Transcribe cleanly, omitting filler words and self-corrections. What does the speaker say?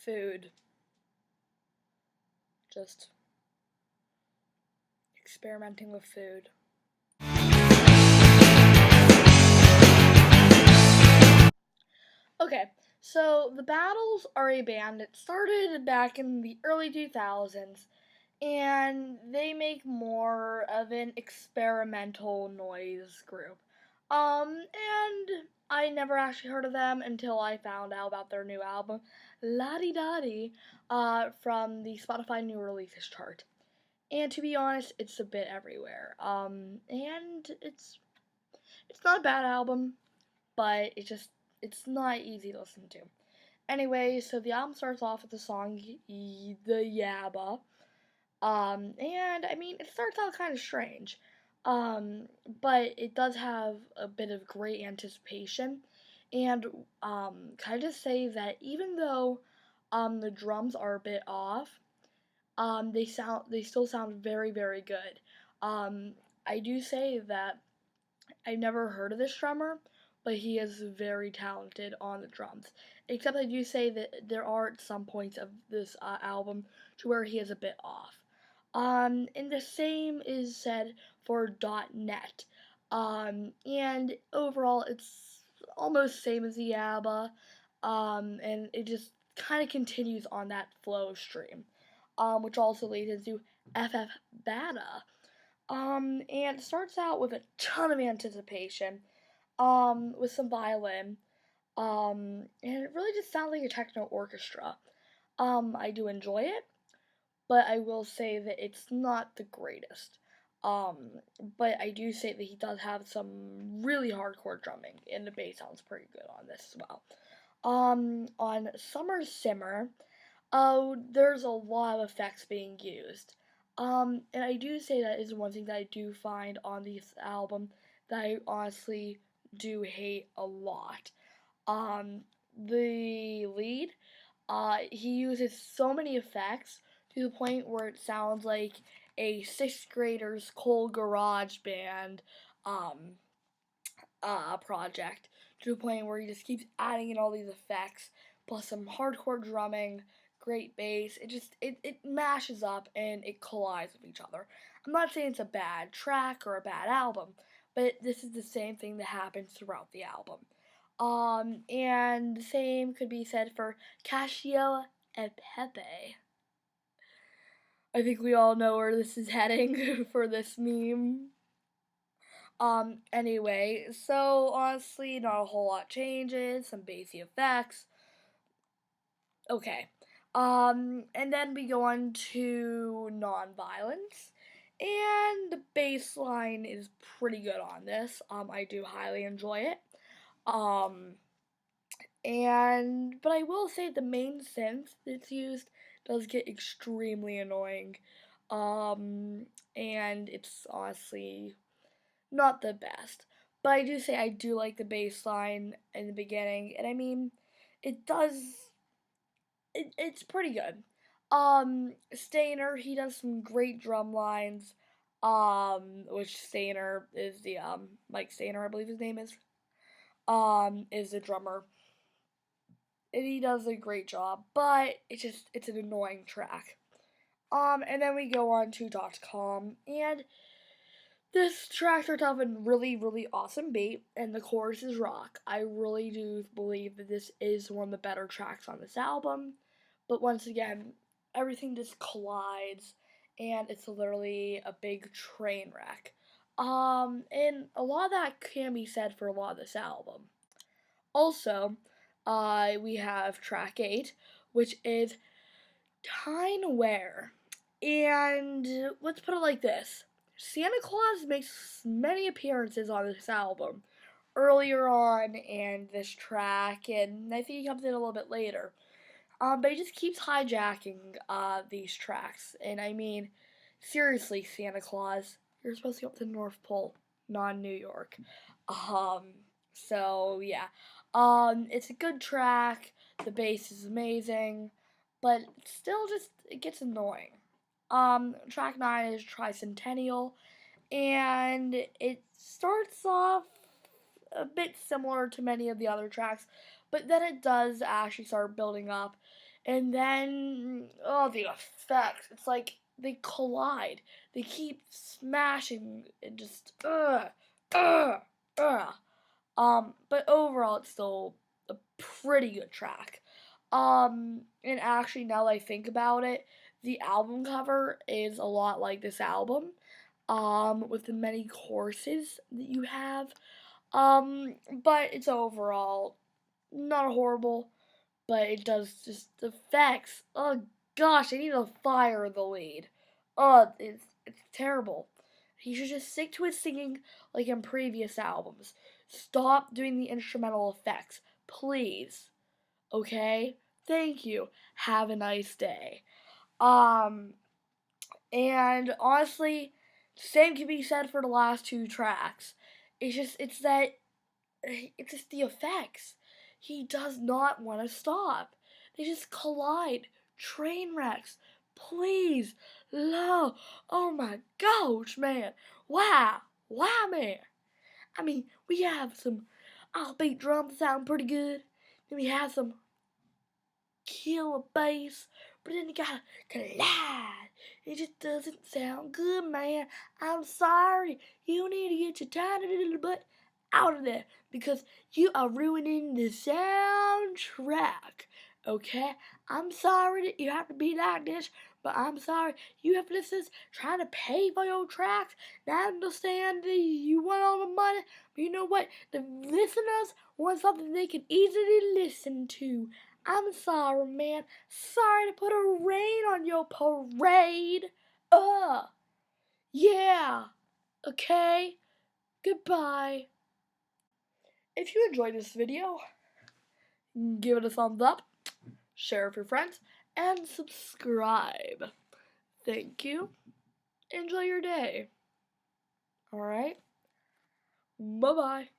food. Just experimenting with food. Okay, so the Battles are a band that started back in the early 2000s, and they make more of an experimental noise group. And I never actually heard of them until I found out about their new album, La Di Da Di, from the Spotify new releases chart. And to be honest, it's a bit everywhere. And it's not a bad album, but it's not easy to listen to. Anyway, so the album starts off with the song The Yabba. And I mean, it starts out kind of strange. But it does have a bit of great anticipation. And can I just say that even though the drums are a bit off, they still sound very, very good. Um, I do say that I've never heard of this drummer, but he is very talented on the drums. Except I do say that there are some points of this album to where he is a bit off. And the same is said for .NET. And overall, it's almost same as the ABBA, and it just kind of continues on that flow stream, which also leads into FF Bata, and it starts out with a ton of anticipation, with some violin, and it really just sounds like a techno orchestra. I do enjoy it, but I will say that it's not the greatest. Um, but I do say that he does have some really hardcore drumming, and the bass sounds pretty good on this as well. On Summer Simmer, oh, there's a lot of effects being used. And I do say that is one thing that I do find on this album that I honestly do hate a lot. Um, the lead, he uses so many effects to the point where it sounds like a sixth grader's cold garage band, um, project, to the point where he just keeps adding in all these effects, plus some hardcore drumming, great bass. It mashes up and it collides with each other. I'm not saying it's a bad track or a bad album, but this is the same thing that happens throughout the album. And the same could be said for Casio e Pepe. I think we all know where this is heading for this meme. Anyway, so honestly, not a whole lot changes, some basic effects. Okay. And then we go on to non-violence. And the bass line is pretty good on this. I do highly enjoy it. Um, but I will say the main synth that's used does get extremely annoying. And it's honestly not the best. But I do say I do like the bass line in the beginning, and I mean, it does. It's pretty good. Stainer, he does some great drum lines. Which Stainer is the Mike Stainer, I believe his name is the drummer, and he does a great job. But it's an annoying track. And then we go on to .com, and this track starts off with really, really awesome beat, and the chorus is rock. I really do believe that this is one of the better tracks on this album, but once again, everything just collides, and it's literally a big train wreck. And a lot of that can be said for a lot of this album. Also, we have track 8, which is Tyne Ware. And let's put it like this. Santa Claus makes many appearances on this album earlier on in this track, and I think he comes in a little bit later. But he just keeps hijacking these tracks, and I mean, seriously, Santa Claus, you're supposed to go up to the North Pole, not New York. Um, so yeah, it's a good track. The bass is amazing, but still, just it gets annoying. Track 9 is Tricentennial, and it starts off a bit similar to many of the other tracks, but then it does actually start building up, And then, oh, the effects. It's like they collide. They keep smashing and just, ugh, ugh. But overall, it's still a pretty good track. And actually, now that I think about it, the album cover is a lot like this album, with the many courses that you have. But it's overall not horrible, but it does just effects. Oh gosh, I need to fire the lead. Oh, it's terrible. He should just stick to his singing like in previous albums. Stop doing the instrumental effects, please. Okay? Thank you. Have a nice day. Um, and honestly, same can be said for the last two tracks. It's just the effects. He does not want to stop. They just collide. Train wrecks. Please. Love. Oh my gosh, man. Wow. Wow, man. I mean, we have some offbeat drums sound pretty good. Then we have some killer bass. But then you gotta collide. It just doesn't sound good, man. I'm sorry. You need to get your tiny little butt out of there because you are ruining the soundtrack. Okay? I'm sorry that you have to be like this, but I'm sorry you have listeners trying to pay for your tracks. Now I understand that you want all the money, but you know what? The listeners want something they can easily listen to. I'm sorry, man. Sorry to put a rain on your parade. Ugh. Yeah. Okay. Goodbye. If you enjoyed this video, give it a thumbs up, share with your friends, and subscribe. Thank you. Enjoy your day. Alright? Bye-bye.